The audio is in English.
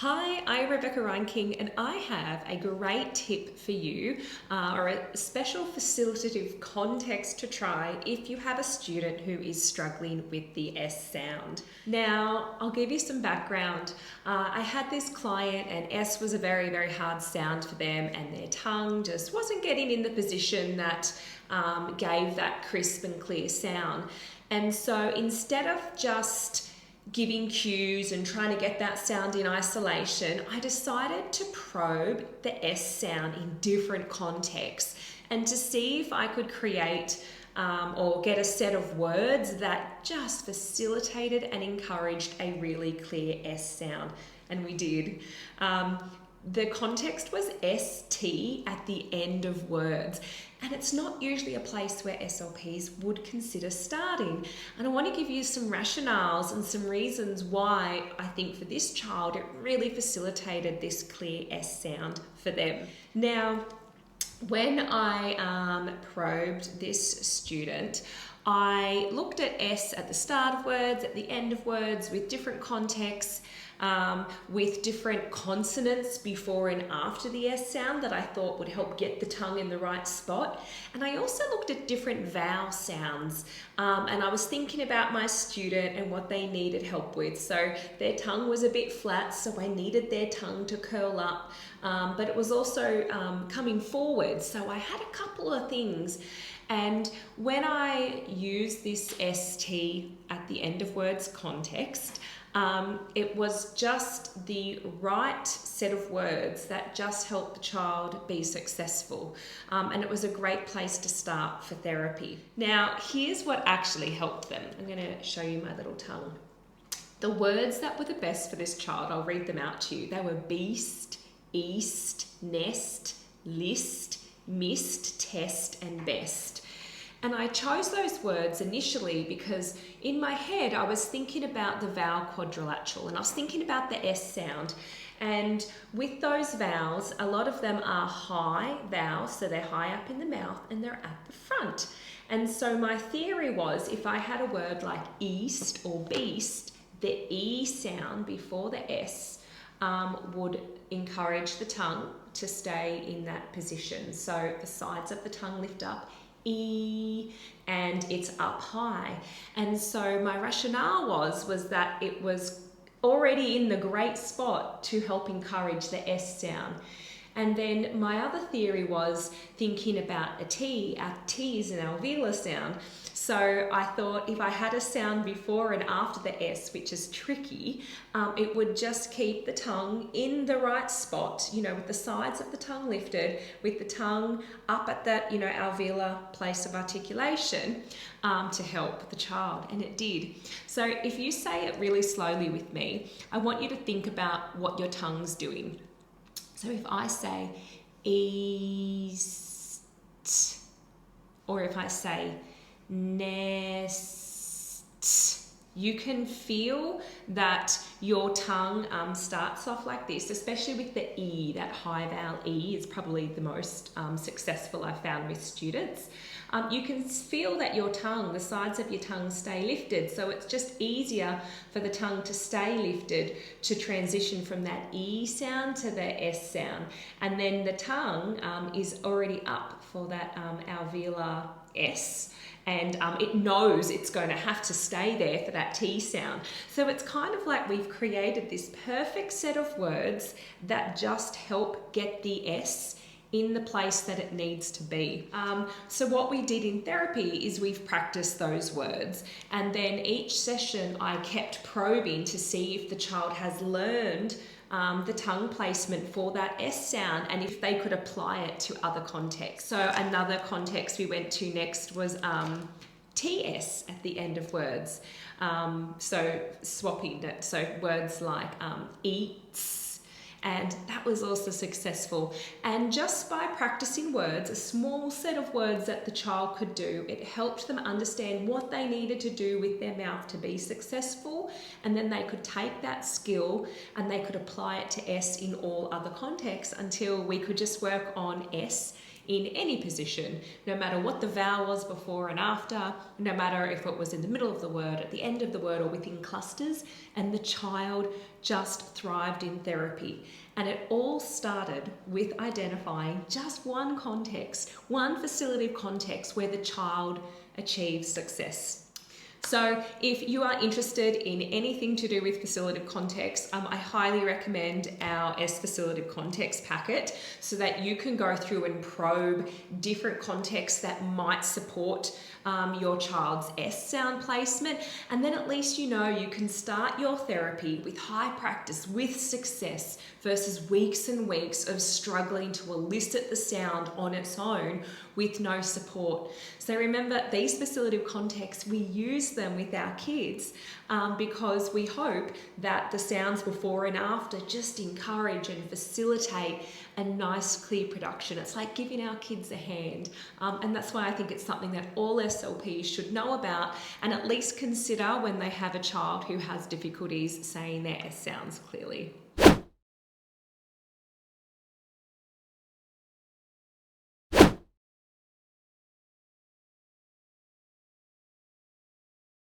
Hi, I'm Rebecca Reinking and I have a great tip for you or a special facilitative context to try if you have a student who is struggling with the S sound. Now, I'll give you some background. I had this client and S was a very, very hard sound for them and their tongue just wasn't getting in the position that gave that crisp and clear sound. And so instead of just giving cues and trying to get that sound in isolation, I decided to probe the S sound in different contexts and to see if I could create or get a set of words that just facilitated and encouraged a really clear S sound. And we did. The context was ST at the end of words. And it's not usually a place where SLPs would consider starting. And I want to give you some rationales and some reasons why I think for this child it really facilitated this clear S sound for them. Now, when I probed this student, I looked at S at the start of words, at the end of words, with different contexts, with different consonants before and after the S sound that I thought would help get the tongue in the right spot. And I also looked at different vowel sounds, and I was thinking about my student and what they needed help with. So their tongue was a bit flat, so I needed their tongue to curl up, but it was also coming forward. So I had a couple of things. And when I use this ST at the end of words context, it was just the right set of words that just helped the child be successful. And it was a great place to start for therapy. Now, here's what actually helped them. I'm going to show you my little tongue. The words that were the best for this child, I'll read them out to you. They were beast, east, nest, list, missed, test, and best. And I chose those words initially because in my head I was thinking about the vowel quadrilateral and I was thinking about the S sound. And with those vowels, a lot of them are high vowels, so they're high up in the mouth and they're at the front. And so my theory was if I had a word like east or beast, the E sound before the S would encourage the tongue to stay in that position. So the sides of the tongue lift up, E, and it's up high. And so my rationale was that it was already in the great spot to help encourage the S sound. And then my other theory was thinking about a T. Our T is an alveolar sound. So I thought if I had a sound before and after the S, which is tricky, it would just keep the tongue in the right spot, with the sides of the tongue lifted, with the tongue up at that, alveolar place of articulation to help the child. And it did. So if you say it really slowly with me, I want you to think about what your tongue's doing. So if I say east, or if I say nest, you can feel that your tongue starts off like this, especially with the E. That high vowel E is probably the most successful I've found with students. You can feel that your tongue, the sides of your tongue stay lifted, so it's just easier for the tongue to stay lifted to transition from that E sound to the S sound. And then the tongue is already up for that alveolar S, and it knows it's going to have to stay there for that T sound. So it's kind of like we've created this perfect set of words that just help get the S in the place that it needs to be. So what we did in therapy is we've practiced those words, and then each session I kept probing to see if the child has learned the tongue placement for that S sound and if they could apply it to other contexts. So another context we went to next was TS at the end of words. So swapping it, so words like eats, and that was also successful. And just by practicing words, a small set of words that the child could do, it helped them understand what they needed to do with their mouth to be successful, and then they could take that skill and they could apply it to S in all other contexts until we could just work on S in any position, no matter what the vowel was before and after, no matter if it was in the middle of the word, at the end of the word, or within clusters, and the child just thrived in therapy. And it all started with identifying just one context, one facilitative context where the child achieved success. So if you are interested in anything to do with facilitative context, I highly recommend our S facilitative context packet so that you can go through and probe different contexts that might support your child's S sound placement. And then at least you know you can start your therapy with high practice, with success, versus weeks and weeks of struggling to elicit the sound on its own with no support. So remember, these facilitative contexts, we use them with our kids because we hope that the sounds before and after just encourage and facilitate a nice, clear production. It's like giving our kids a hand. And that's why I think it's something that all SLPs should know about and at least consider when they have a child who has difficulties saying their S sounds clearly.